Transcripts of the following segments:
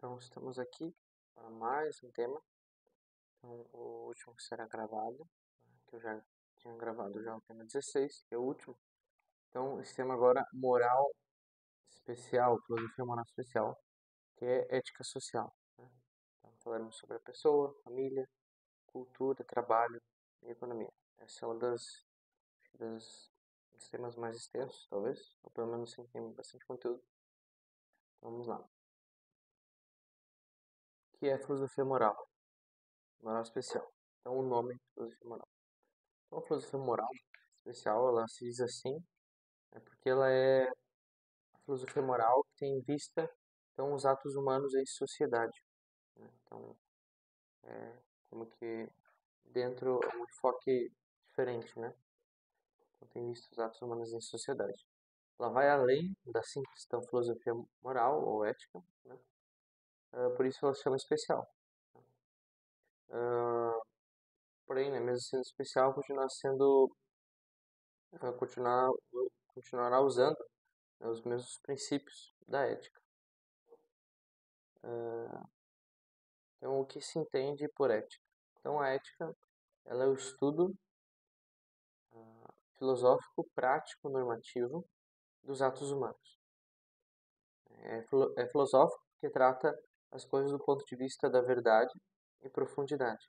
Então, estamos aqui para mais um tema. Então, o último que será gravado, que eu já tinha gravado já o tema 16, que é o último. Então, esse tema agora, moral especial, filosofia moral especial, que é ética social, né? Então, falaremos sobre a pessoa, família, cultura, trabalho e economia. Essa é uma dos temas mais extensos, talvez, ou pelo menos sim, tem bastante conteúdo. Então, vamos lá. O que é filosofia moral? Moral especial. Então, o nome é filosofia moral. Então, a filosofia moral especial, ela se diz assim, porque ela é a filosofia moral que tem em vista então, os atos humanos em sociedade, né? Então, como que dentro é um enfoque diferente, né? Então, tem visto os atos humanos em sociedade. Ela vai além da simples então, filosofia moral ou ética, né? Por isso ela se chama especial. Porém, né, mesmo sendo especial, continuar, continuará usando, né, os mesmos princípios da ética. Então, o que se entende por ética? Então, a ética ela é o estudo filosófico, prático, normativo dos atos humanos. É filosófico porque trata as coisas do ponto de vista da verdade e profundidade.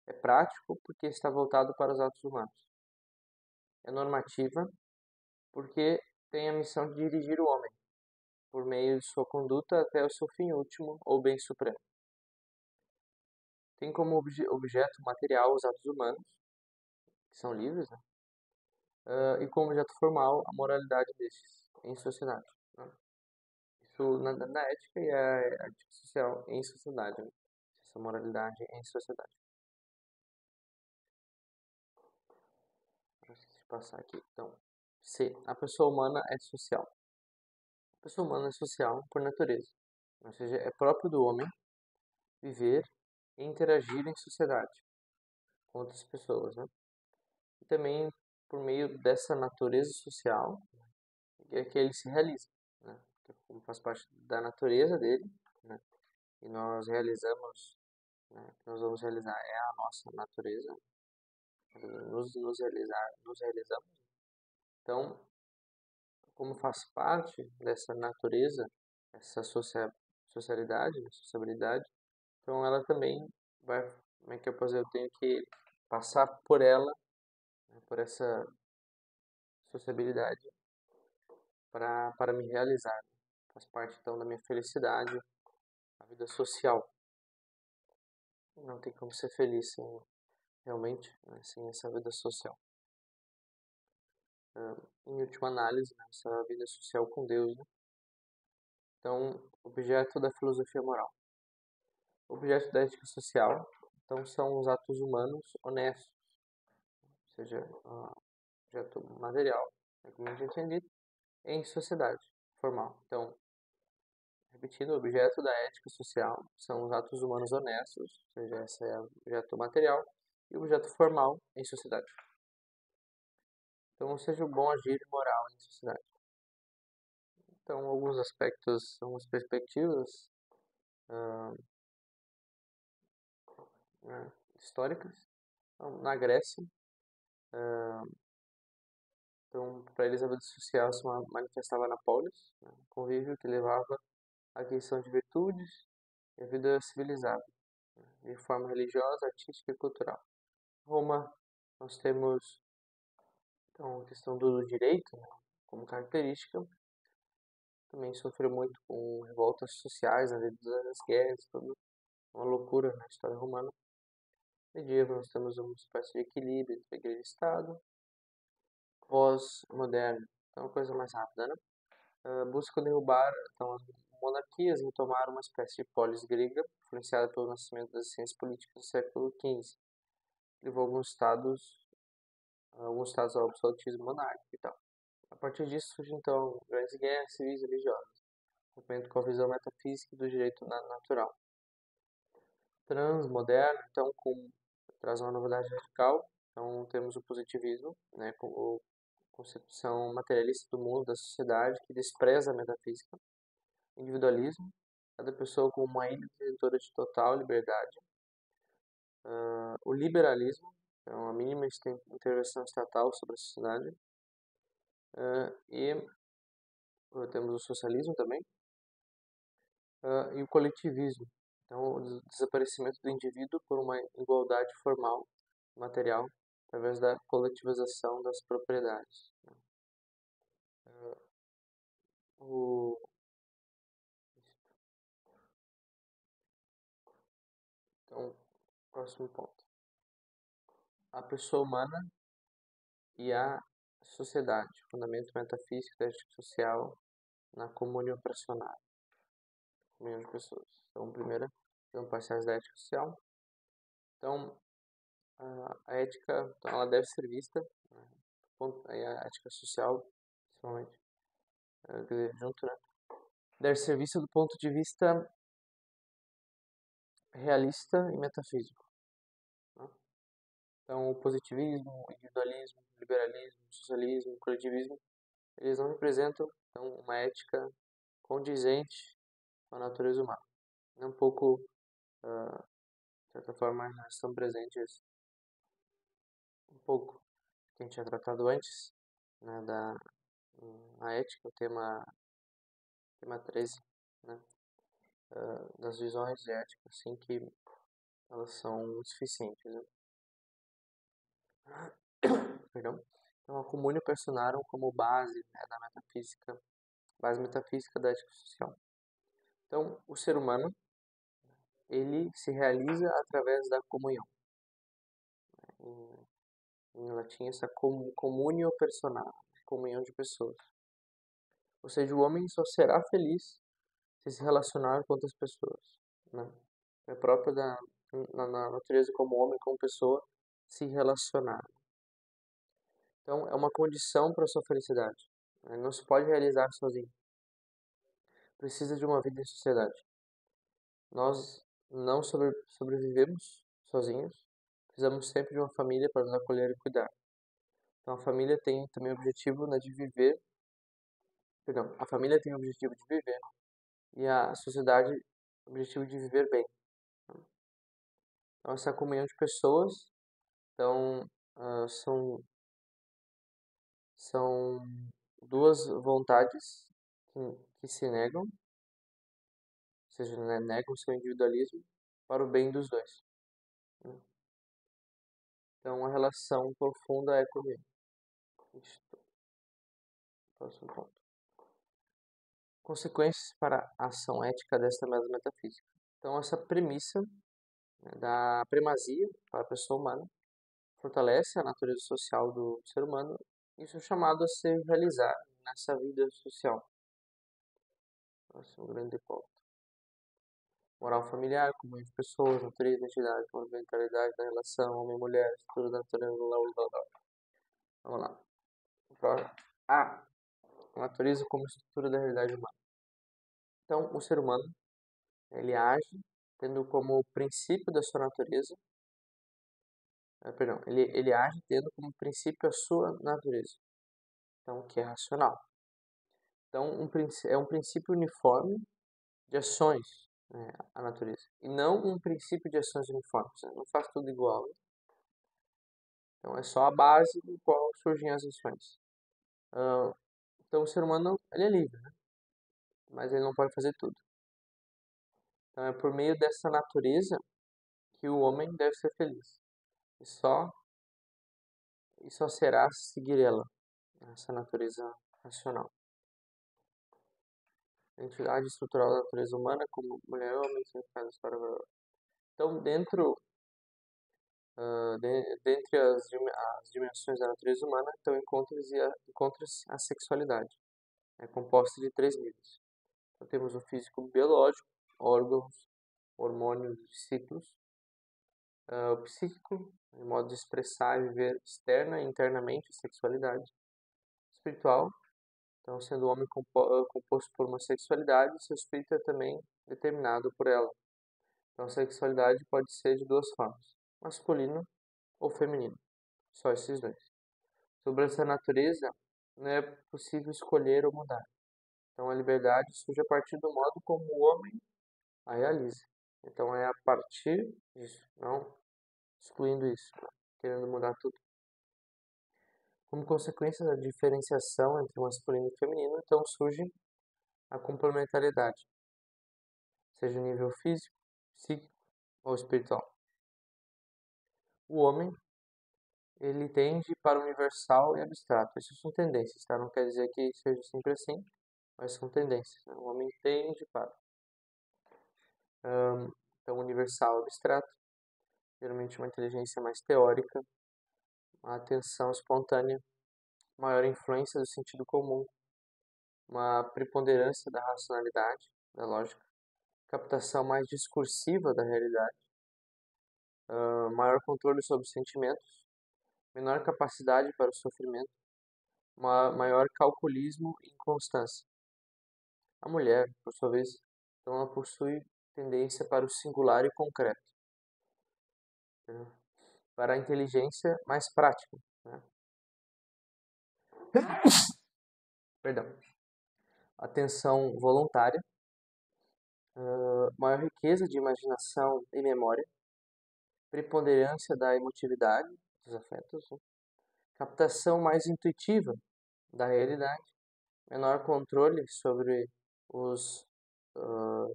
É prático porque está voltado para os atos humanos. É normativa porque tem a missão de dirigir o homem, por meio de sua conduta até o seu fim último ou bem supremo. Tem como objeto material os atos humanos, que são livres, né? E como objeto formal a moralidade destes em sociedade, né? Isso na ética e a ética social em sociedade, né? Essa moralidade em sociedade. Deixa eu passar aqui. Então, C. A pessoa humana é social. A pessoa humana é social por natureza, ou seja, é próprio do homem viver e interagir em sociedade com outras pessoas, né? E também por meio dessa natureza social é que ele se realiza, né? Como faz parte da natureza dele, né? E nós realizamos, né? Nós vamos realizar é a nossa natureza, nos realizamos. Então, como faz parte dessa natureza, essa socialidade, sociabilidade, então ela também vai, como é que eu posso dizer, eu tenho que passar por ela, né? Por essa sociabilidade para me realizar. Faz parte então da minha felicidade, a vida social. Não tem como ser feliz sem, realmente, né, sem essa vida social. Em última análise, né, essa vida social com Deus, né? Então, objeto da filosofia moral. Objeto da ética social, então, são os atos humanos honestos, ou seja, objeto material, né, como a gente tinha dito, em sociedade formal. Então, repetindo, o objeto da ética social são os atos humanos honestos, ou seja, esse é o objeto material, e o objeto formal em sociedade. Então, seja o bom agir moral em sociedade. Então, alguns aspectos, algumas perspectivas né, históricas. Então, na Grécia, então, para eles a vida social se manifestava na polis, né, convívio que levava à aquisição de virtudes e a vida civilizada, né, de forma religiosa, artística e cultural. Roma, nós temos então, a questão do direito, né, como característica, também sofreu muito com revoltas sociais, né, devido às guerras, toda uma loucura na história romana. Medieval, nós temos uma espécie de equilíbrio entre igreja e Estado. Pós-moderno, então é uma coisa mais rápida, né? Busca derrubar então, as monarquias e tomar uma espécie de polis grega, influenciada pelo nascimento das ciências políticas do século XV. Levou alguns estados ao absolutismo monárquico e tal. A partir disso surgem então grandes guerras civis e religiosas, rompendo com a visão metafísica do direito natural. Transmoderno, então, traz uma novidade radical. Então, temos o positivismo, né, com a concepção materialista do mundo, da sociedade, que despreza a metafísica. Individualismo, cada pessoa como uma ilha detentora de total liberdade. O liberalismo, é uma mínima intervenção estatal sobre a sociedade. E temos o socialismo também. E o coletivismo. Então, o desaparecimento do indivíduo por uma igualdade formal, material, através da coletivização das propriedades. O, então, próximo ponto. A pessoa humana e a sociedade, fundamento metafísico da ética social na comunhão personal, comunhão de pessoas. Então, primeira, são parciais da ética social. Então, a ética, então, ela deve ser vista, né, a ética social, principalmente, junto, né? Deve ser vista do ponto de vista realista e metafísico, né? Então, o positivismo, o individualismo, o liberalismo, o socialismo, o coletivismo, eles não representam então, uma ética condizente com a natureza humana. É um pouco, de certa forma, estão presentes um pouco que a gente tinha tratado antes, né, na ética, o tema 13, né, das visões de ética, assim, que elas são insuficientes, né? Perdão. Então, a comune personaram como base, né, da metafísica, base metafísica da ética social. Então, o ser humano, ele se realiza através da comunhão. Em latim, essa communio personae, comunhão de pessoas. Ou seja, o homem só será feliz se relacionar com outras pessoas, né? É próprio na natureza como homem, como pessoa, se relacionar. Então, é uma condição para a sua felicidade. Né? Não se pode realizar sozinho. Precisa de uma vida em sociedade. Nós não sobrevivemos sozinhos. Precisamos sempre de uma família para nos acolher e cuidar. Então, a família tem também o objetivo, né, de viver. Perdão, a família tem o objetivo de viver e a sociedade o objetivo de viver bem. Então, essa comunhão de pessoas, então, são duas vontades que se negam, ou seja, né, negam o seu individualismo para o bem dos dois, né? Então, a relação profunda é comigo. Próximo ponto. Consequências para a ação ética desta mesma metafísica. Então, essa premissa, né, da primazia para a pessoa humana fortalece a natureza social do ser humano, isso é chamado a se realizar nessa vida social. Próximo grande ponto. Moral familiar, comunhão de pessoas, natureza, identidade, complementaridade da relação, homem e mulher, estrutura da natureza, blá, blá, blá. Vamos lá. A natureza como estrutura da realidade humana. Então, o ser humano, ele age tendo como princípio da sua natureza, perdão, ele age tendo como princípio a sua natureza, então, que é racional. Então, é um princípio uniforme de ações, né, a natureza, e não um princípio de ações uniformes, né? Não faz tudo igual, né? Então, é só a base do qual surgem as ações. Então, o ser humano, ele é livre, né? Mas ele não pode fazer tudo. Então, é por meio dessa natureza que o homem deve ser feliz. E só será se seguir ela, essa natureza racional. A entidade estrutural da natureza humana, como mulher e homem, significado história. Então, dentre as dimensões da natureza humana, então encontra-se a sexualidade. É composta de três níveis. Então, temos o físico biológico, órgãos, hormônios e ciclos. O psíquico, em modo de expressar e viver externa e internamente a sexualidade. Espiritual, então sendo o homem composto por uma sexualidade, seu espírito é também determinado por ela. Então a sexualidade pode ser de duas formas, masculino ou feminino, só esses dois. Sobre essa natureza, não é possível escolher ou mudar. Então a liberdade surge a partir do modo como o homem a realize. Então é a partir disso, não excluindo isso, né? Querendo mudar tudo. Como consequência da diferenciação entre masculino e feminino, então surge a complementariedade, seja nível físico, psíquico ou espiritual. O homem, ele tende para o universal e abstrato. Isso são tendências, tá? Não quer dizer que seja sempre assim, mas são tendências, né? O homem tende para. Então, universal, abstrato, geralmente uma inteligência mais teórica, uma atenção espontânea, maior influência do sentido comum, uma preponderância da racionalidade, da lógica, captação mais discursiva da realidade, maior controle sobre os sentimentos, menor capacidade para o sofrimento, maior calculismo e inconstância. A mulher, por sua vez, então ela possui tendência para o singular e concreto, né? Para a inteligência mais prática, né? Perdão. Atenção voluntária, maior riqueza de imaginação e memória, preponderância da emotividade, dos afetos, né? Captação mais intuitiva da realidade, menor controle os,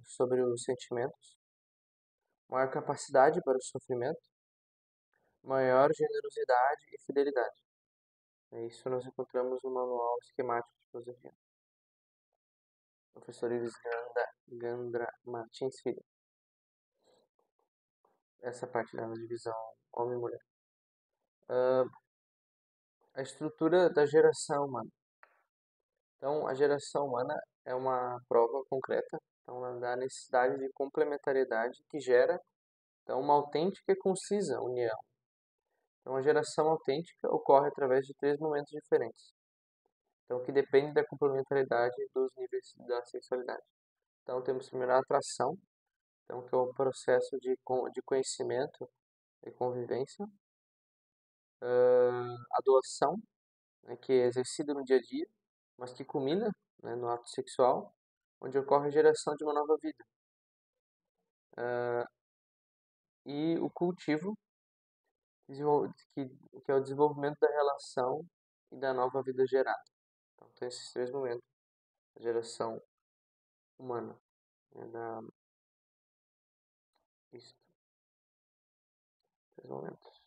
sobre os sentimentos, maior capacidade para o sofrimento, maior generosidade e fidelidade. Isso nós encontramos no manual esquemático de filosofia. Professor Ives Gandra Martins Filho. Essa parte da divisão homem e mulher. A estrutura da geração humana. Então, a geração humana é uma prova concreta, então, da necessidade de complementariedade que gera, então, uma autêntica e concisa união. Então, a geração autêntica ocorre através de 3 momentos diferentes, então, que depende da complementariedade dos níveis da sexualidade. Então, temos primeiro a atração, então, que é o processo de conhecimento e convivência. A doação, né, que é exercida no dia a dia, mas que culmina, né, no ato sexual, onde ocorre a geração de uma nova vida. E o cultivo, que, que é o desenvolvimento da relação e da nova vida gerada. Então, tem esses 3 momentos. A geração humana, né, isso, 3 momentos.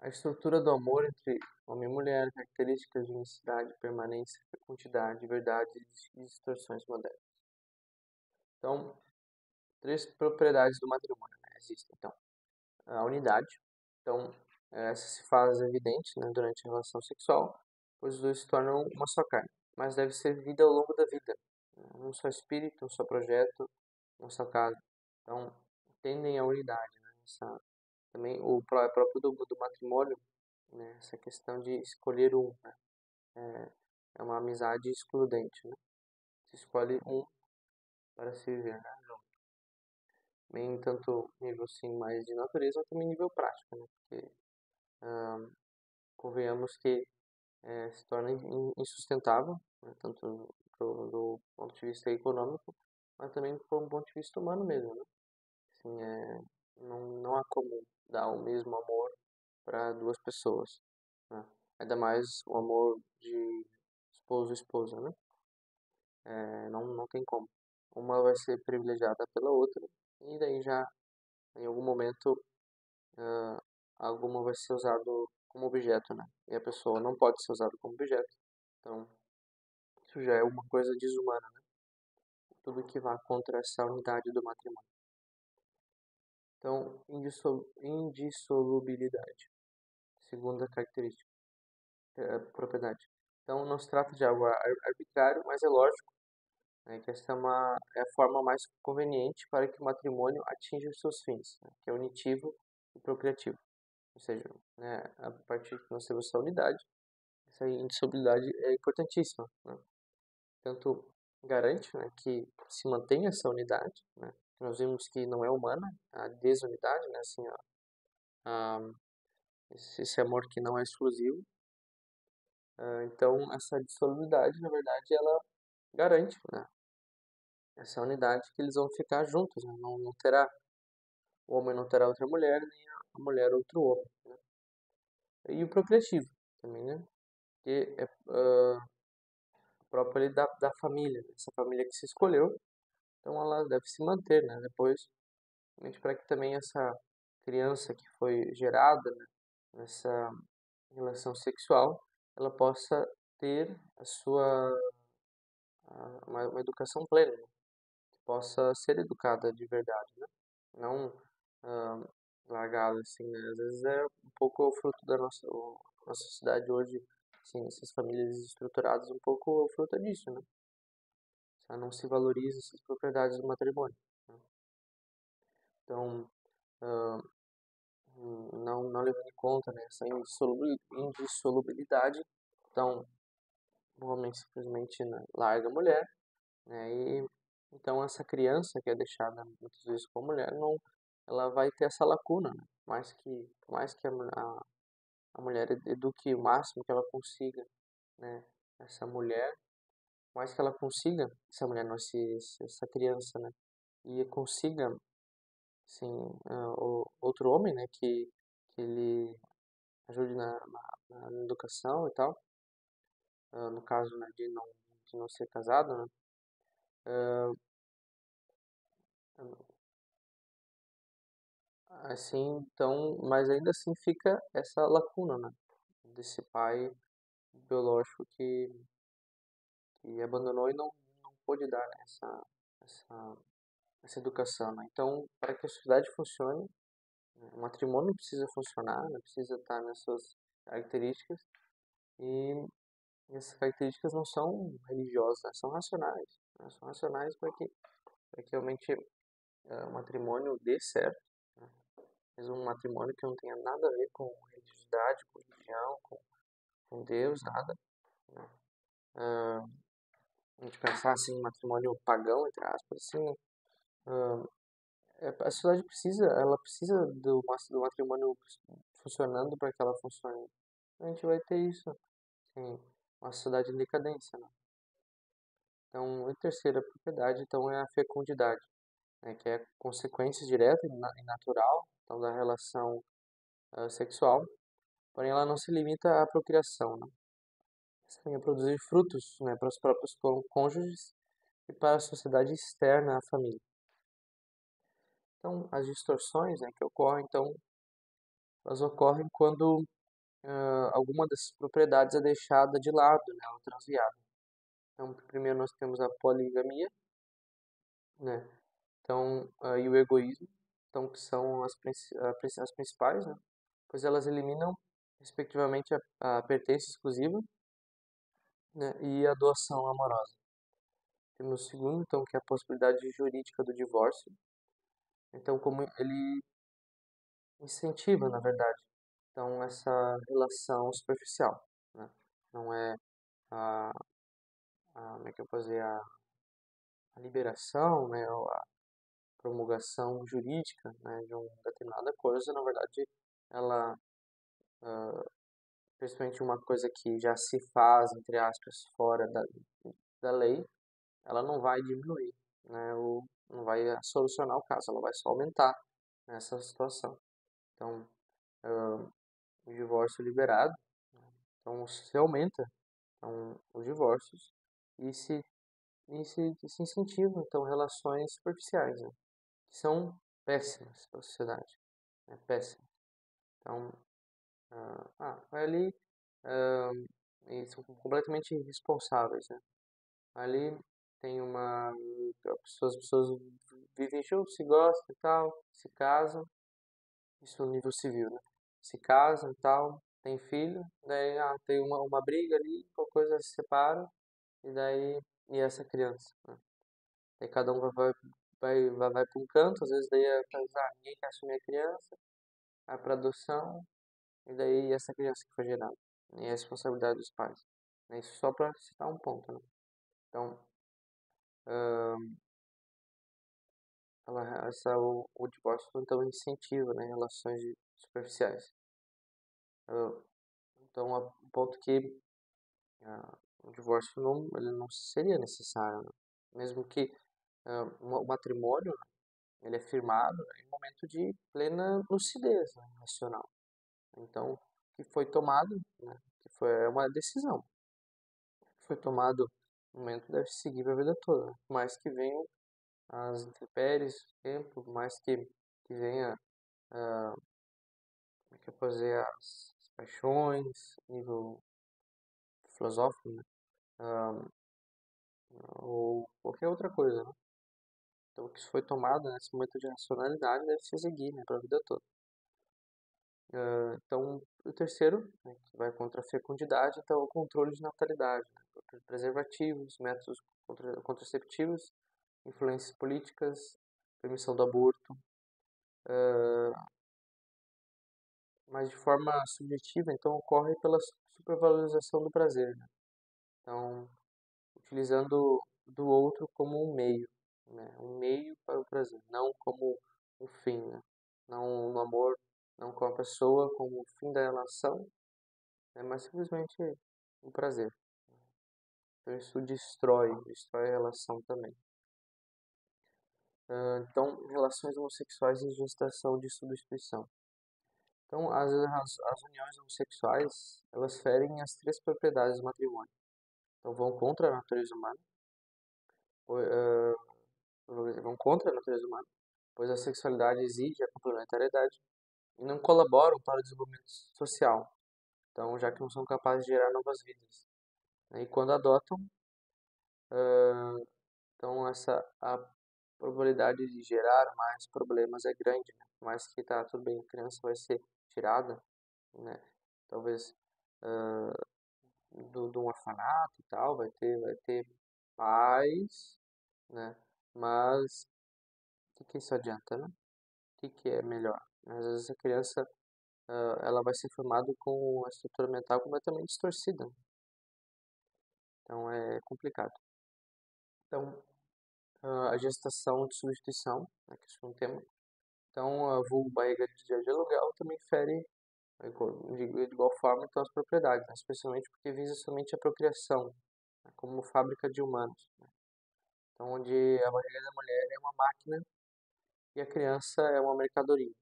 A estrutura do amor entre homem e mulher, características de unicidade, permanência, fecundidade, verdade e distorções modernas. Então, 3 propriedades do matrimônio, né, existem. Então, a unidade. Então, essa se faz evidente, né, durante a relação sexual, pois os dois se tornam uma só carne. Mas deve ser vivida ao longo da vida, né? Um só espírito, um só projeto, uma só casa. Então, tendem à unidade, né? Também o próprio do matrimônio, né? Essa questão de escolher um, né? É uma amizade excludente, né? Se escolhe um para se viver, né? Bem, tanto nível assim mais de natureza, também nível prático, né? Porque convenhamos que se torna insustentável, né? Tanto do ponto de vista econômico, mas também do ponto de vista humano mesmo, né? Assim, não há como dar o mesmo amor para 2 pessoas, né? Ainda mais o amor de esposo e esposa, né? Não tem como. Uma vai ser privilegiada pela outra e daí já em algum momento alguma vai ser usado como objeto, né? E a pessoa não pode ser usada como objeto. Então, isso já é uma coisa desumana, né? Tudo que vá contra essa unidade do matrimônio. Então, indissolubilidade. Segunda característica, propriedade. Então, não se trata de algo arbitrário, mas é lógico, né, que esta é a forma mais conveniente para que o matrimônio atinja os seus fins, né, que é unitivo e procriativo. Ou seja, né, a partir que nós temos essa unidade, essa indissolubilidade é importantíssima, né? Tanto garante, né, que se mantenha essa unidade, né? Nós vimos que não é humana a desunidade, né? Assim, esse amor que não é exclusivo. Então, essa dissolubilidade, na verdade, ela garante, né, essa unidade que eles vão ficar juntos, né? Não terá, o homem não terá outra mulher, nem a mulher outro homem, né? E o procriativo também, né? Que é próprio ali da família, né? Essa família que se escolheu, então ela deve se manter, né? Depois, realmente para que também essa criança que foi gerada, né, nessa relação sexual, ela possa ter a sua uma educação plena, né? Que possa ser educada de verdade, né? Não ah, largada assim, né? Às vezes é um pouco o fruto da nossa sociedade hoje, assim, essas famílias estruturadas, um pouco o fruto disso, né? Já não se valoriza essas propriedades do matrimônio, né? Então, ah, não levando em conta, né, essa indissolubilidade, então o homem simplesmente, né, larga a mulher, né, e então essa criança que é deixada muitas vezes com a mulher, não, ela vai ter essa lacuna, né, mais que a mulher eduque o máximo que ela consiga, né, essa mulher, mais que ela consiga, essa mulher, não, essa criança, né, e consiga, sim, o outro homem, né, que ele ajude na educação e tal, no caso, né, de não ser casado, né, assim, então, mas ainda assim fica essa lacuna, né, desse pai biológico que abandonou e não pôde dar, né, essa, essa educação, né. Então, para que a sociedade funcione, né, o matrimônio precisa funcionar, né, precisa estar nas suas características e essas características não são religiosas, né, são racionais, né, são racionais para que realmente o matrimônio dê certo, né? Mesmo um matrimônio que não tenha nada a ver com religiosidade, com religião, com Deus, nada, né? A gente pensar assim, em matrimônio pagão, entre aspas, assim, né? A sociedade ela precisa do matrimônio funcionando para que ela funcione. A gente vai ter isso, assim, uma sociedade em decadência, né? Então, a terceira propriedade, então, é a fecundidade, né, que é consequência direta e natural, então, da relação sexual, porém ela não se limita à procriação, né? Mas também a produzir frutos, né, para os próprios cônjuges e para a sociedade externa à família. Então, as distorções, né, que ocorrem, então, elas ocorrem quando alguma dessas propriedades é deixada de lado, né, ou transviada. Então, primeiro nós temos a poligamia, né, então, e o egoísmo, então, que são as principais, né, pois elas eliminam, respectivamente, a pertença exclusiva, né, e a doação amorosa. Temos o segundo, então, que é a possibilidade jurídica do divórcio. Então, como ele incentiva, na verdade, então, essa relação superficial, né? Não é a, como é que eu posso dizer, a liberação, né, ou a promulgação jurídica, né, de uma determinada coisa, na verdade, ela, principalmente uma coisa que já se faz, entre aspas, fora da lei, ela não vai diminuir, né, ou não vai solucionar o caso, ela vai só aumentar essa situação. Então, o divórcio liberado, então se aumenta então, os divórcios e se incentiva então relações superficiais, né, que são péssimas para a sociedade, né, péssimas. Então, vai ali e são completamente irresponsáveis, né. Ali tem as pessoas vivem juntos, se gostam e tal, se casam, isso no nível civil, né? Se casam e tal, tem filho, daí tem uma briga ali, qualquer coisa se separa, e daí, e essa criança, né? Aí cada um vai para um canto, às vezes daí ninguém quer assumir a criança, vai para adoção, e daí essa criança que foi gerada, e é a responsabilidade dos pais. Isso só para citar um ponto, né? Então, o divórcio então incentiva, né, relações superficiais. Então, um ponto que o divórcio ele não seria necessário, né? Mesmo que o matrimônio, ele é firmado, né, em momento de plena lucidez, né, racional. Então, que foi tomado, né, que foi uma decisão, que foi tomado no momento deve seguir para a vida toda, né? Por mais que venham as intempéries, o tempo, por mais que venha, como é que eu posso dizer, as paixões, nível filosófico, né? Ou qualquer outra coisa, né? Então, o que foi tomado nesse momento de racionalidade deve se seguir, né, para a vida toda. Então, o terceiro, né, que vai contra a fecundidade, então, é o controle de natalidade, né? Preservativos, métodos contraceptivos, influências políticas, permissão do aborto, mas de forma subjetiva, então ocorre pela supervalorização do prazer, né? Então, utilizando do outro como um meio, né? Um meio para o prazer, não como um fim, né? Não no amor, não com a pessoa como o fim da relação, né? Mas simplesmente um prazer. Então isso destrói a relação também. Então, relações homossexuais e gestação de substituição. Então, as uniões homossexuais, elas ferem as três propriedades do matrimônio. Então, vão contra a natureza humana, vão contra a natureza humana, pois a sexualidade exige a complementariedade e não colaboram para o desenvolvimento social. Então, já que não são capazes de gerar novas vidas, né? E quando adotam, então a probabilidade de gerar mais problemas é grande, né? Por mais que tá tudo bem, a criança vai ser tirada, né? Talvez de um orfanato e tal, vai ter pais, né? Mas o que isso adianta, né? O que é melhor? Às vezes a criança ela vai ser formada com uma estrutura mental completamente distorcida. Então é complicado. Então, a gestação de substituição, né, que é um tema. Então, a vulgo barriga de aluguel também fere de igual forma então, as propriedades, né, especialmente porque visa somente a procriação, né, como fábrica de humanos, né. Então, onde a barriga da mulher é uma máquina e a criança é uma mercadoria.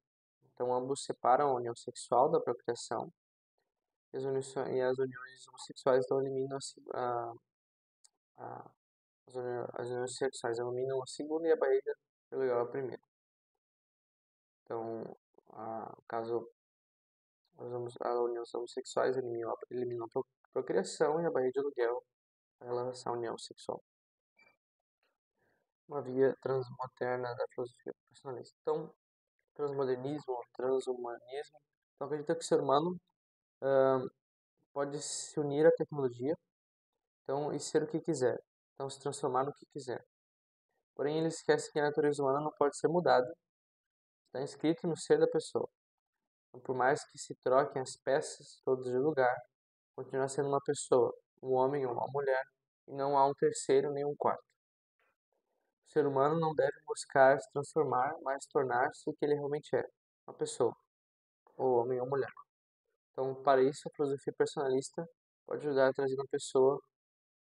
Então, ambos separam a união sexual da procriação e as uniões homossexuais então eliminam a, as uniões sexuais eliminam a segunda e a barriga é legal a primeira. Então, caso as uniões homossexuais eliminam a procriação e a barriga de aluguel em relação à união sexual. Uma via transmoderna da filosofia personalista. Então, transmodernismo, transhumanismo. Então, acredita que o ser humano pode se unir à tecnologia então, e ser o que quiser. Então, se transformar no que quiser. Porém, ele esquece que a natureza humana não pode ser mudada. Está inscrito no ser da pessoa. Então, por mais que se troquem as peças todas de lugar, continua sendo uma pessoa, um homem ou uma mulher, e não há um terceiro nem um quarto. O ser humano não deve buscar se transformar, mas tornar-se o que ele realmente é, uma pessoa, ou homem ou mulher. Então, para isso, a filosofia personalista pode ajudar a trazer a pessoa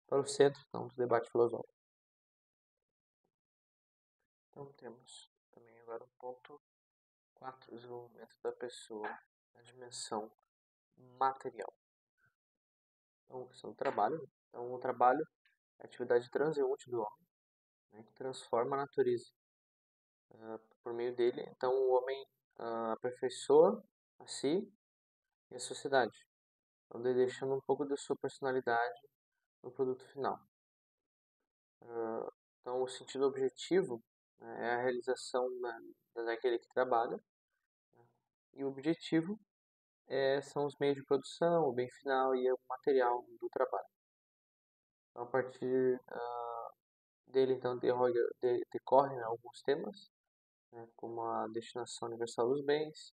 para o centro então, do debate filosófico. Então, temos também agora o ponto 4, o desenvolvimento da pessoa na dimensão material. Então, a questão do trabalho. Então, o trabalho é a atividade transeunte do homem, né, que transforma a natureza por meio dele. Então, o homem aperfeiçoa a si e a sociedade, então, deixando um pouco da sua personalidade no produto final. Então, o sentido objetivo, né, é a realização daquele que trabalha, né, e o objetivo são os meios de produção, o bem final e o material do trabalho. Então, a partir dele, então, decorrem alguns temas, né, como a destinação universal dos bens,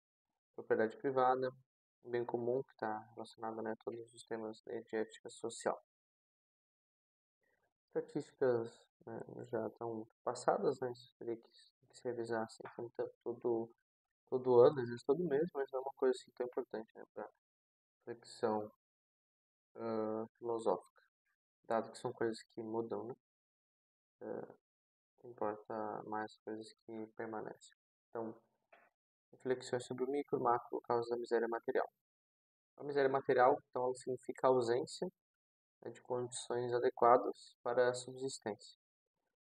propriedade privada, bem comum, que está relacionado, né, a todos os temas de ética social. Estatísticas, né, já estão passadas, né, isso teria que se revisar assim, todo ano, às vezes todo mês, mas não é uma coisa assim tão importante, né, para reflexão filosófica, dado que são coisas que mudam, né? importa mais coisas que permanecem. Então, reflexões sobre o micro, macro, causa da miséria material. A miséria material, então, ela significa a ausência, né, de condições adequadas para a subsistência.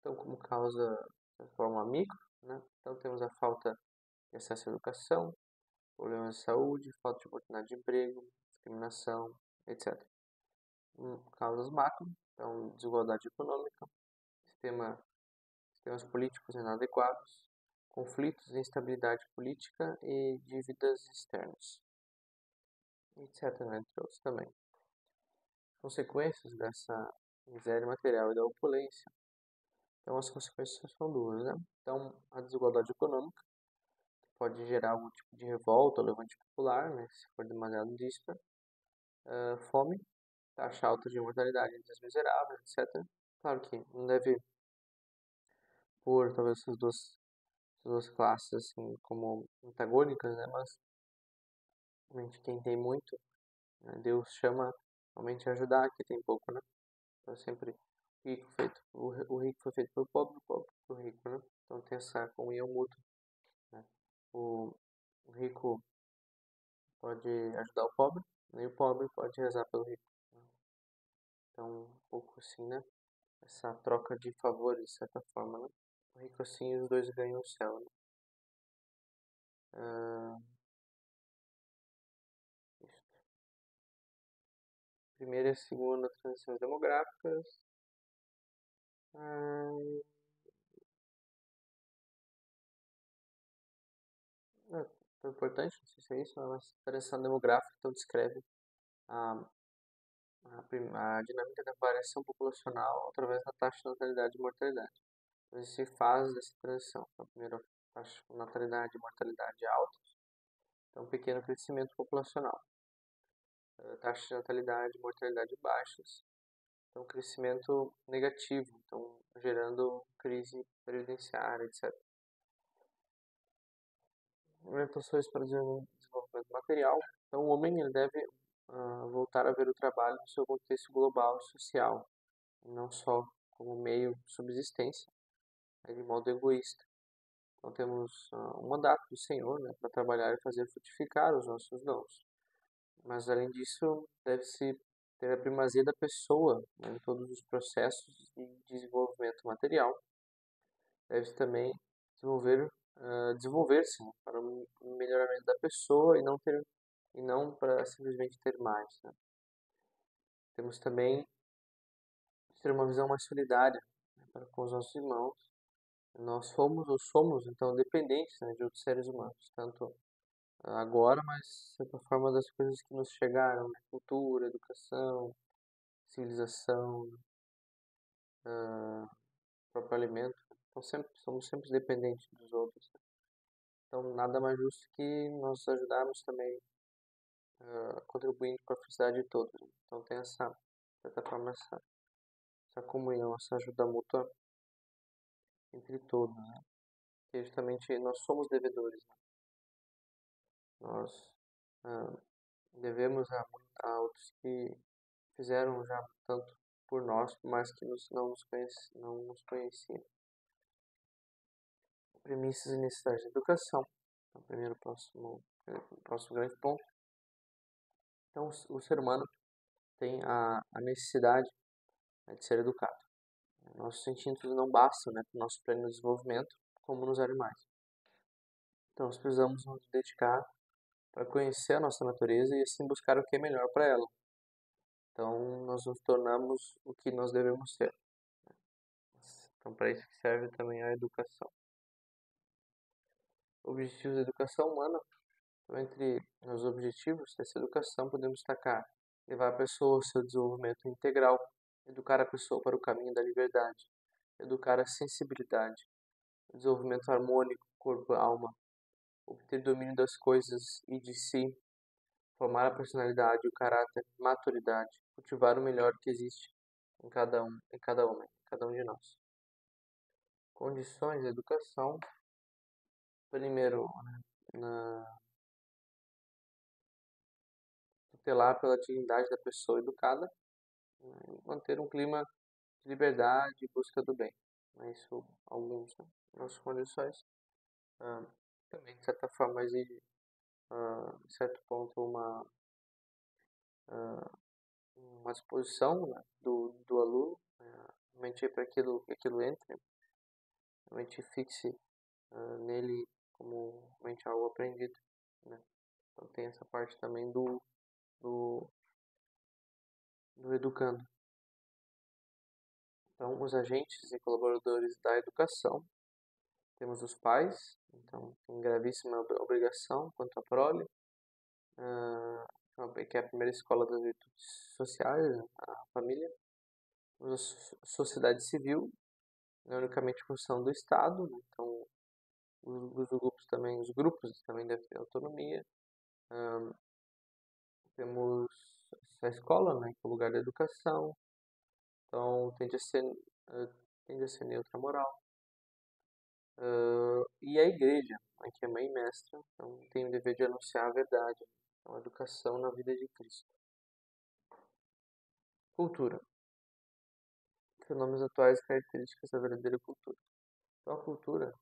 Então, como causa da forma micro, né? Então temos a falta de acesso à educação, problemas de saúde, falta de oportunidade de emprego, discriminação, etc. Causas macro, então desigualdade econômica, sistemas políticos inadequados, conflitos, instabilidade política e dívidas externas, etc., entre outros também. Consequências dessa miséria material e da opulência. Então, as consequências são duas, né? Então, a desigualdade econômica pode gerar algum tipo de revolta ou levante popular, né? Se for demasiado díspera. Fome, taxa alta de mortalidade entre os miseráveis, etc. Claro que não deve pôr talvez essas duas classes assim como antagônicas, né? Mas realmente quem tem muito, né? Deus chama realmente a ajudar quem tem pouco, né? Então sempre o rico foi feito pelo pobre, o pobre pelo rico, né? Então tem essa comunhão mútua, né? O, o rico pode ajudar o pobre, né? E o pobre pode rezar pelo rico, né? Então um pouco assim, né? Essa troca de favores, de certa forma, né? O rico assim, os dois ganham o céu, né? Ah, isso. Primeira e segunda transições demográficas. Ah, é tão importante, não sei se é isso, mas a transição demográfica então descreve a, a dinâmica da variação populacional através da taxa de natalidade e mortalidade. Então, existem fases dessa transição. Então, primeiro, a taxa de natalidade e mortalidade altas, então pequeno crescimento populacional. Taxa de natalidade e mortalidade baixas, então crescimento negativo, então gerando crise previdenciária, etc. Orientações para desenvolvimento material. Então, o homem ele deve voltar a ver o trabalho no seu contexto global e social, e não só como meio de subsistência, né, de modo egoísta. Então, temos um mandato do Senhor, né, para trabalhar e fazer frutificar os nossos dons. Mas, além disso, deve-se ter a primazia da pessoa, né, em todos os processos de desenvolvimento material. Deve-se também desenvolver-se, né, para o melhoramento da pessoa e não para simplesmente ter mais, né? Temos também ter uma visão mais solidária, né, para com os nossos irmãos. Nós fomos ou somos então dependentes, né, de outros seres humanos, tanto agora, mas de certa forma das coisas que nos chegaram, né? Cultura, educação, civilização, próprio alimento. Então somos sempre dependentes dos outros, né? Então nada mais justo que nós ajudarmos também, contribuindo para a felicidade de todos, né? Então tem essa, de certa forma, essa comunhão, essa ajuda mútua entre todos, né? Que justamente nós somos devedores, né? Nós ah, devemos a outros que fizeram já tanto por nós, mas que não nos conheciam. Premissas e necessidades de educação. Então, primeiro, próximo grande ponto. Então, o ser humano tem a necessidade, né, de ser educado. Nossos sentidos não bastam, né, para o nosso pleno desenvolvimento, como nos animais. Então, nós precisamos nos dedicar para conhecer a nossa natureza e assim buscar o que é melhor para ela. Então, nós nos tornamos o que nós devemos ser. Então, para isso que serve também a educação. Objetivos da educação humana. Então, entre os objetivos dessa educação, podemos destacar levar a pessoa ao seu desenvolvimento integral, educar a pessoa para o caminho da liberdade, educar a sensibilidade, o desenvolvimento harmônico, corpo-alma, obter domínio das coisas e de si, formar a personalidade, o caráter, maturidade, cultivar o melhor que existe em cada homem, em cada um de nós. Condições de educação. Primeiro, tutelar pela dignidade da pessoa educada, né, manter um clima de liberdade e busca do bem. né? Isso alguns, né? Nossas condições. Ah, também, de certa forma, exige, em certo ponto, uma disposição, né, do aluno, realmente para que aquilo entre, realmente fixe nele como realmente algo aprendido, né? Então tem essa parte também do, do educando. Então, os agentes e colaboradores da educação, temos os pais, então tem gravíssima obrigação quanto à prole, ah, que é a primeira escola das virtudes sociais, né, a família. Temos a sociedade civil, não é unicamente função do Estado, né? Então os grupos também devem ter autonomia. Ah, temos a escola, né, que é o lugar da educação, então eh, tende a ser neutra moral. E a igreja, né, que é mãe e mestra, então tem o dever de anunciar a verdade, então a educação na vida de Cristo. Cultura, fenômenos atuais e características da verdadeira cultura. Então a cultura,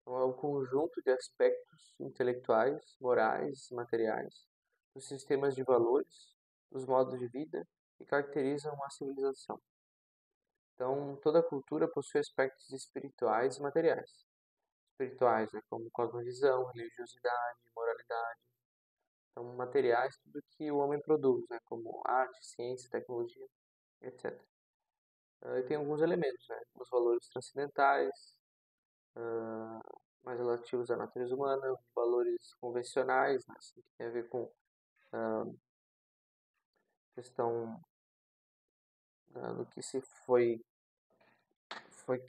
então, é o conjunto de aspectos intelectuais, morais e materiais, dos sistemas de valores, dos modos de vida que caracterizam uma civilização. Então, toda cultura possui aspectos espirituais e materiais. Espirituais, né, como cosmovisão, religiosidade, moralidade. Então, materiais, tudo que o homem produz, né, como arte, ciência, tecnologia, etc. E tem alguns elementos, né, os valores transcendentais, ah, mais relativos à natureza humana, valores convencionais, né, assim, que tem a ver com questão do que se foi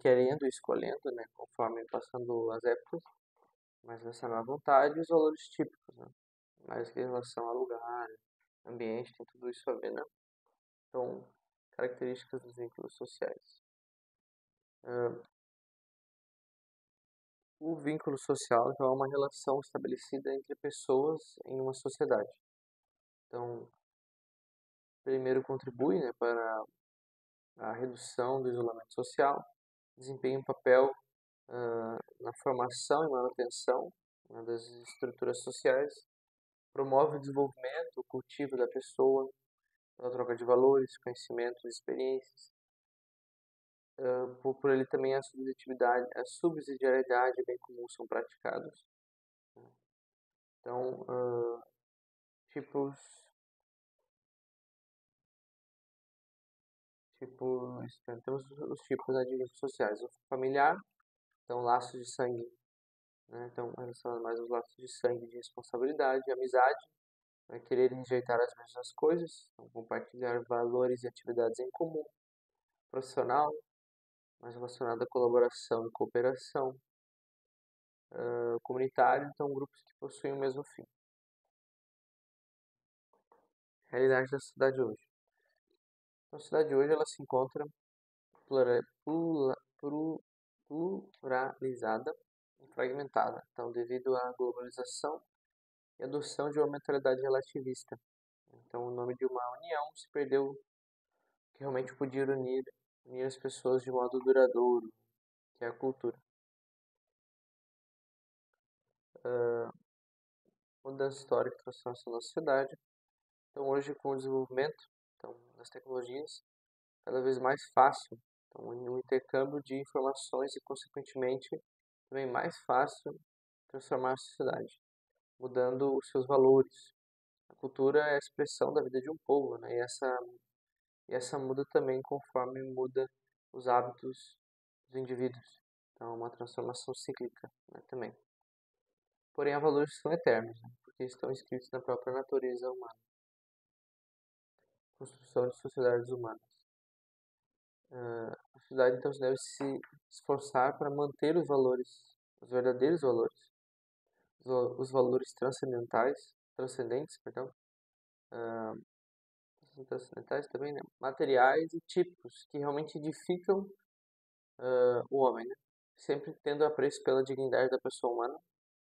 querendo e escolhendo, né, conforme passando as épocas, mais relacionado à vontade e os valores típicos, né, mais em relação a lugar, ambiente, tem tudo isso a ver, né? Então, características dos vínculos sociais. Ah, o vínculo social então, é uma relação estabelecida entre pessoas em uma sociedade. Então, primeiro contribui, né, para a redução do isolamento social, desempenha um papel na formação e manutenção, né, das estruturas sociais, promove o desenvolvimento, o cultivo da pessoa, pela troca de valores, conhecimentos, experiências. Por ele também a subsidiariedade e bem comum são praticados. Então, tipos, temos os tipos, né, de vínculos sociais. O familiar, então laços de sangue, né? Então, relacionado mais aos laços de sangue de responsabilidade, amizade, né? Querer enjeitar as mesmas coisas, então, compartilhar valores e atividades em comum. Profissional, mais relacionado à colaboração e cooperação. Comunitário, então grupos que possuem o mesmo fim. Realidade da cidade hoje. Então, a cidade hoje ela se encontra plura- plura- plu- pluralizada e fragmentada, então devido à globalização e adoção de uma mentalidade relativista. Então, o nome de uma união se perdeu que realmente podia unir as pessoas de modo duradouro, que é a cultura. Mudança histórica e transformação da sociedade. Então, hoje, com o desenvolvimento das tecnologias, cada vez mais fácil, então, o intercâmbio de informações e, consequentemente, também mais fácil transformar a sociedade, mudando os seus valores. A cultura é a expressão da vida de um povo, né? E essa muda também conforme muda os hábitos dos indivíduos. Então, é uma transformação cíclica, né, também. Porém, há valores que são eternos, né, porque estão inscritos na própria natureza humana. Construção de sociedades humanas. A sociedade, então, deve se esforçar para manter os valores, os verdadeiros valores, os valores transcendentes, perdão, transcendentais também, né? Materiais e típicos que realmente edificam o homem, né? Sempre tendo apreço pela dignidade da pessoa humana,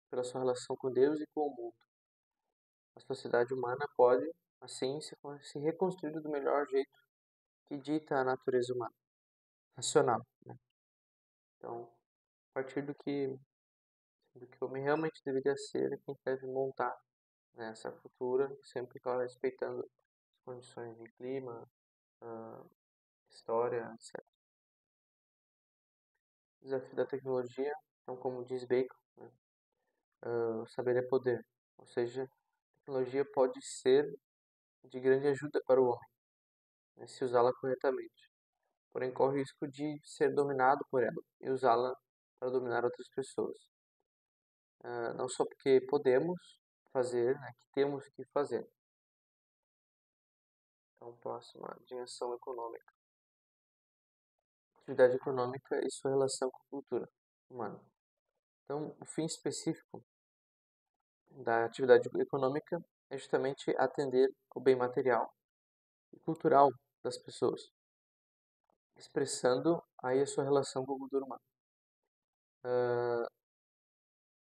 pela sua relação com Deus e com o mundo. A sociedade humana pode, assim, se reconstruir do melhor jeito que dita a natureza humana, racional, né? Então, a partir do que o homem realmente deveria ser, é quem deve montar, né, essa cultura, sempre claro, respeitando as condições de clima, ah, história, etc. Desafio da tecnologia, então, como diz Bacon, né, o saber é poder. Ou seja, a tecnologia pode ser de grande ajuda para o homem, né, se usá-la corretamente. Porém, corre o risco de ser dominado por ela e usá-la para dominar outras pessoas. Não só porque podemos fazer, né, que temos que fazer. Então, próxima, dimensão econômica. Atividade econômica e sua relação com a cultura humana. Então, o fim específico da atividade econômica é justamente atender o bem material e cultural das pessoas, expressando aí a sua relação com a cultura humana.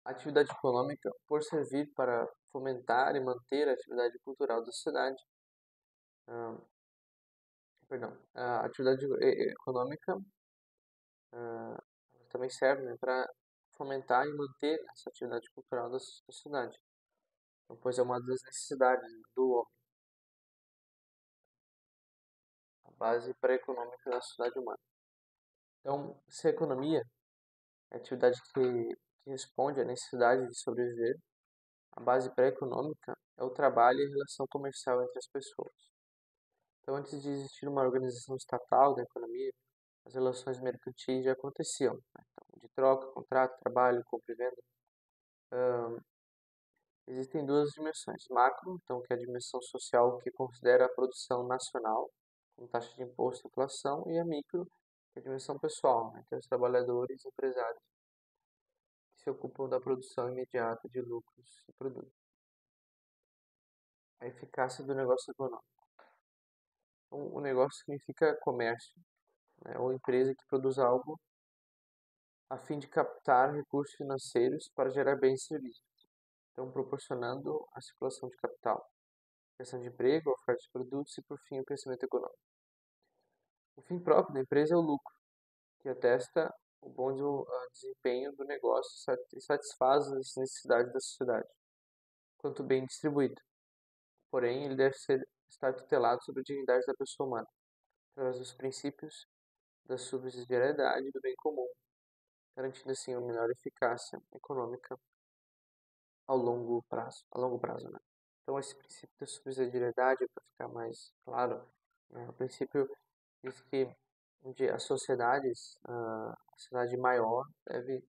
A atividade econômica, por servir para fomentar e manter a atividade cultural da sociedade, ah, perdão, a atividade econômica também serve, né, para fomentar e manter essa atividade cultural da sociedade, então, pois é uma das necessidades do homem, a base pré-econômica da sociedade humana. Então, se a economia é a atividade que responde à necessidade de sobreviver, a base pré-econômica é o trabalho e a relação comercial entre as pessoas. Então, antes de existir uma organização estatal da economia, as relações mercantis já aconteciam, né? Então, de troca, contrato, trabalho, compra e venda. Existem duas dimensões: macro, então, que é a dimensão social que considera a produção nacional, com taxa de imposto e inflação, e a micro, que é a dimensão pessoal, né, que é os trabalhadores e empresários que se ocupam da produção imediata de lucros e produtos. A eficácia do negócio econômico. Então, o negócio significa comércio, né, ou empresa que produz algo a fim de captar recursos financeiros para gerar bens e serviços, então proporcionando a circulação de capital, criação de emprego, oferta de produtos e, por fim, o crescimento econômico. O fim próprio da empresa é o lucro, que atesta o bom desempenho do negócio e satisfaz as necessidades da sociedade, quanto bem distribuído. Porém, ele deve estar tutelado sobre a dignidade da pessoa humana, através dos princípios da subsidiariedade e do bem comum, garantindo assim uma melhor eficácia econômica a longo prazo, né? Então esse princípio da subsidiariedade, para ficar mais claro, né, o princípio diz que as sociedades, a sociedade maior deve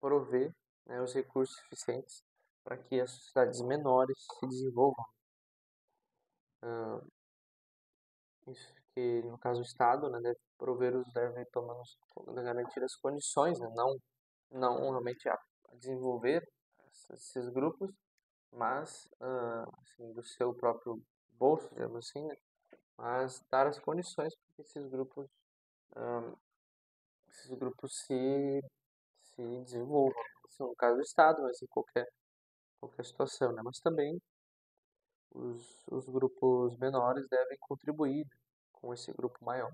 prover, né, os recursos suficientes para que as sociedades menores se desenvolvam. Isso que no caso o Estado, né, deve prover deve pelo menos garantir as condições, né, não realmente a desenvolver esses grupos, mas assim, do seu próprio bolso, digamos assim, né? Mas dar as condições para que esses grupos se desenvolvam. Assim, no caso do Estado, mas em qualquer situação, né? Mas também os grupos menores devem contribuir com esse grupo maior.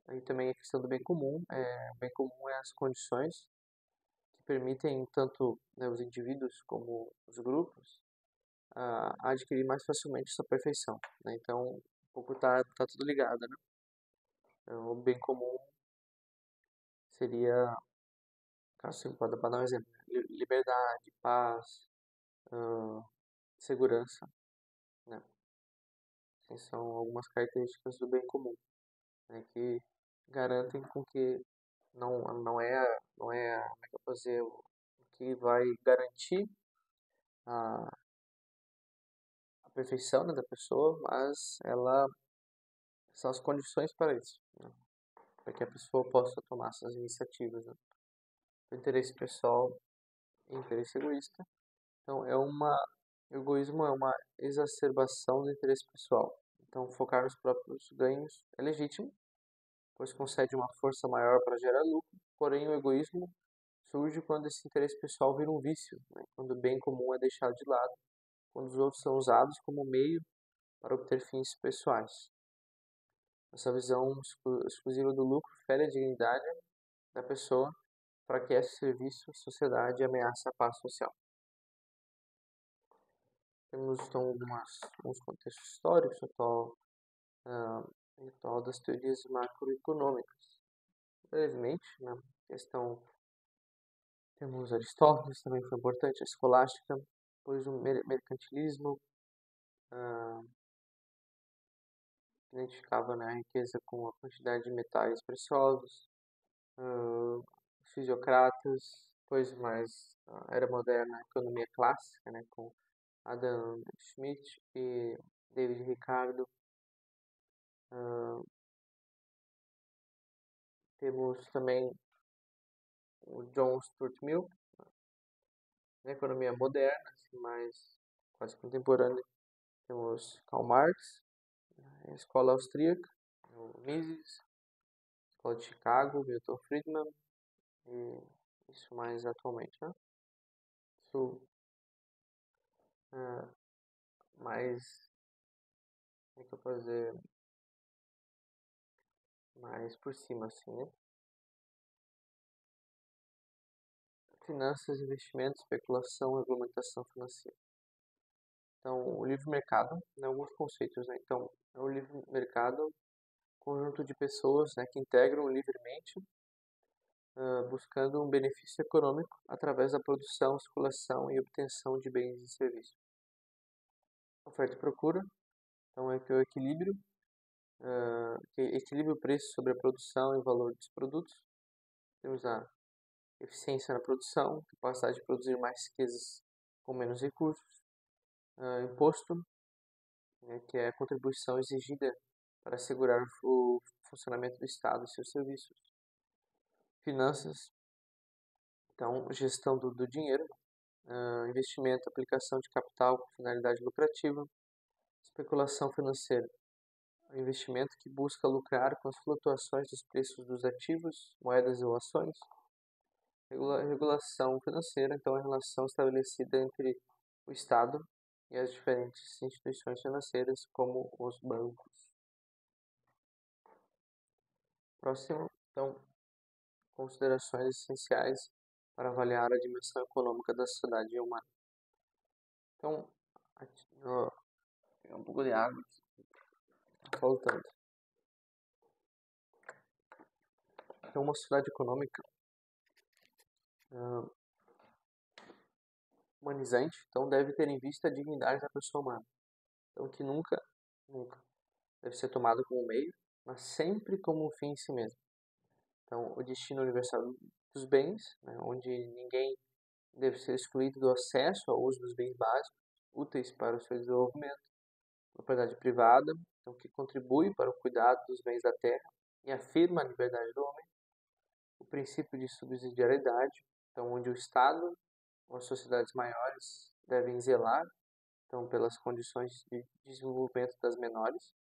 Aí também a questão do bem comum. O bem comum é as condições que permitem tanto, né, os indivíduos como os grupos a adquirir mais facilmente sua perfeição, né? Então, um pouco tá tudo ligado, né? Então, o bem comum seria, assim, para dar um exemplo, liberdade, paz, ah, segurança, né? Essas são algumas características do bem comum, né? Que garantem com que como é que eu posso dizer, o que vai garantir a, a perfeição, né, da pessoa, mas ela são as condições para isso, né? Para que a pessoa possa tomar essas iniciativas, né? O interesse pessoal e interesse egoísta. Então, o egoísmo é uma exacerbação do interesse pessoal. Então, focar nos próprios ganhos é legítimo, pois concede uma força maior para gerar lucro, porém o egoísmo surge quando esse interesse pessoal vira um vício, né? Quando o bem comum é deixado de lado, quando os outros são usados como meio para obter fins pessoais. essa visão exclusiva do lucro fere a dignidade da pessoa, enfraquece o serviço à sociedade e ameaça a paz social. Temos então alguns contextos históricos atual das teorias macroeconômicas. Brevemente, na questão, temos Aristóteles, também foi importante, a escolástica, depois o mercantilismo, que identificava, né, a riqueza com a quantidade de metais preciosos, os fisiocratas, depois mais a era moderna, a economia clássica, né, com Adam Smith e David Ricardo. Temos também o John Stuart Mill, na economia moderna, assim, mais quase contemporânea. Temos Karl Marx, a escola austríaca, o Mises, a escola de Chicago, Milton Friedman, e isso mais atualmente, né? Isso mais, como é que eu posso dizer, mais por cima, assim, né? Finanças, investimentos, especulação, regulamentação financeira. Então, o livre mercado, né, alguns conceitos, né? Então, o livre mercado, conjunto de pessoas, né, que integram livremente, buscando um benefício econômico através da produção, circulação e obtenção de bens e serviços. Oferta e procura, então é que o equilíbrio, que equilibra o preço sobre a produção e o valor dos produtos. Temos a eficiência na produção, capacidade de produzir mais riquezas com menos recursos. Imposto, né, que é a contribuição exigida para assegurar o funcionamento do Estado e seus serviços. Finanças, então gestão do dinheiro, investimento, aplicação de capital com finalidade lucrativa. Especulação financeira, investimento que busca lucrar com as flutuações dos preços dos ativos, moedas ou ações. Regulação financeira, então é a relação estabelecida entre o Estado e as diferentes instituições financeiras, como os bancos. Próximo, então, considerações essenciais para avaliar a dimensão econômica da sociedade humana. Então, um pouco de água faltando. Então, uma sociedade econômica humanizante, então deve ter em vista a dignidade da pessoa humana. Então, que nunca deve ser tomado como meio, mas sempre como um fim em si mesmo. Então, o destino universal dos bens, né, onde ninguém deve ser excluído do acesso ao uso dos bens básicos, úteis para o seu desenvolvimento. Propriedade privada, então, que contribui para o cuidado dos bens da terra e afirma a liberdade do homem. O princípio de subsidiariedade, então, onde o Estado ou as sociedades maiores devem zelar, então, pelas condições de desenvolvimento das menores.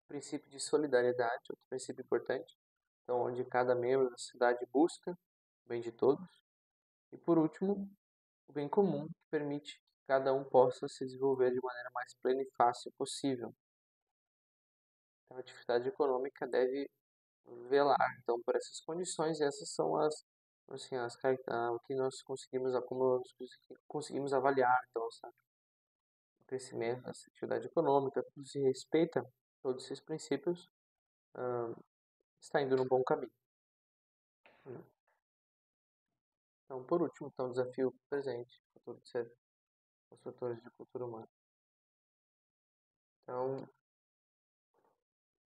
O princípio de solidariedade, outro princípio importante, então, onde cada membro da sociedade busca o bem de todos. E, por último, o bem comum, que permite que cada um possa se desenvolver de maneira mais plena e fácil possível. Então, a atividade econômica deve velar, então, por essas condições, e essas são assim, o que nós conseguimos, como nós conseguimos avaliar, então, o crescimento dessa atividade econômica, tudo se respeita todos esses princípios, está indo no bom caminho. Então, por último, então, o desafio presente, futuro de ser construtores de cultura humana. Então,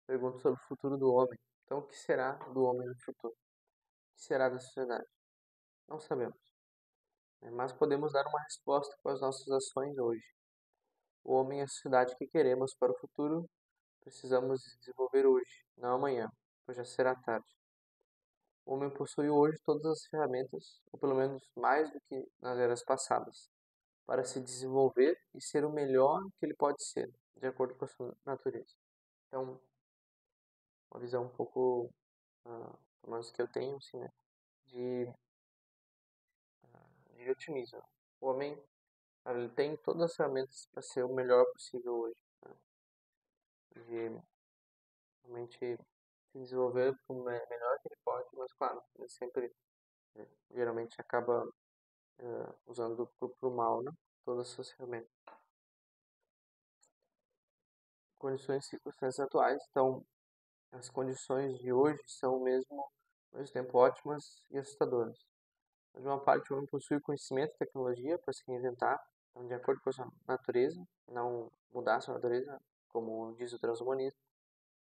pergunto sobre o futuro do homem. Então, o que será do homem no futuro? O que será da sociedade? Não sabemos, né? Mas podemos dar uma resposta com as nossas ações hoje. O homem é a sociedade que queremos para o futuro, precisamos desenvolver hoje, não amanhã, pois já será tarde. O homem possui hoje todas as ferramentas, ou pelo menos mais do que nas eras passadas, para se desenvolver e ser o melhor que ele pode ser, de acordo com a sua natureza. Então, uma visão um pouco, pelo menos que eu tenho, assim, né, de, de otimismo. O homem, ele tem todas as ferramentas para ser o melhor possível hoje, né? realmente se desenvolver o melhor que ele pode, mas claro, ele sempre, geralmente acaba usando pro mal, né? Todas essas ferramentas. Condições e circunstâncias atuais, então as condições de hoje são ao mesmo tempo ótimas e assustadoras. De uma parte, o homem possui conhecimento e tecnologia para se reinventar, então, de acordo com a sua natureza, não mudar a sua natureza, como diz o transhumanismo,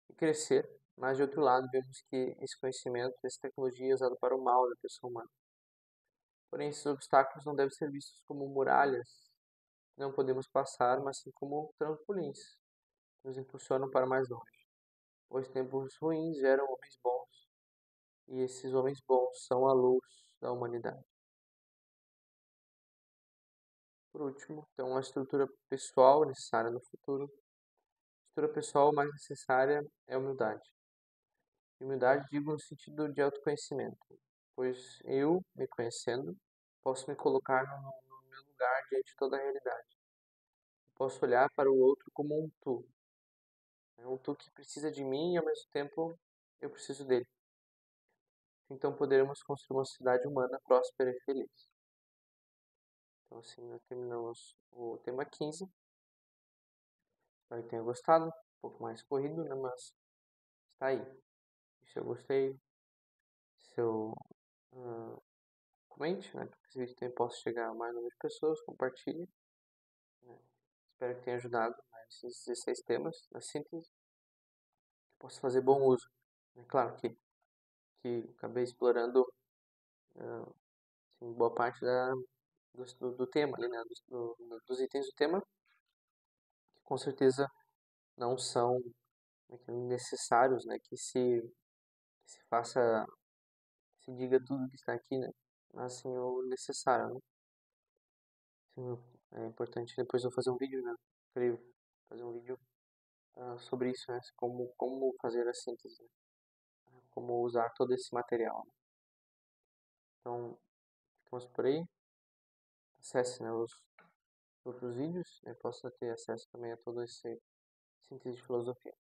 e crescer. Mas, de outro lado, vemos que esse conhecimento, essa tecnologia é usado para o mal da pessoa humana. Porém, esses obstáculos não devem ser vistos como muralhas que não podemos passar, mas sim como trampolins que nos impulsionam para mais longe. Pois tempos ruins geram homens bons, e esses homens bons são a luz da humanidade. Por último, então, a estrutura pessoal necessária no futuro. A estrutura pessoal mais necessária é a humildade. Humildade digo no sentido de autoconhecimento, pois eu, me conhecendo, posso me colocar no meu lugar diante de toda a realidade. Posso olhar para o outro como um tu, né? Um tu que precisa de mim e ao mesmo tempo eu preciso dele. Então poderemos construir uma sociedade humana próspera e feliz. Então assim nós terminamos o tema 15. Espero que tenha gostado. Um pouco mais corrido, né? Mas está aí. Se eu gostei, se eu comente, né? Para que esse vídeo também possa chegar a mais número de pessoas, compartilhe. Né? Espero que tenha ajudado nesses 16 temas, na síntese, que possa fazer bom uso. É claro que acabei explorando assim, boa parte do tema ali, né? Dos itens do tema, que com certeza não são necessários, né? Que se faça, se diga tudo que está aqui, né? Mas assim, o necessário, né? Sim, é importante depois eu fazer um vídeo, né? Creio fazer um vídeo sobre isso, né? Como fazer a síntese, né? Como usar todo esse material, né? Então, ficamos por aí. Acesse, né, os outros vídeos, né? Possa ter acesso também a todo esse síntese de filosofia.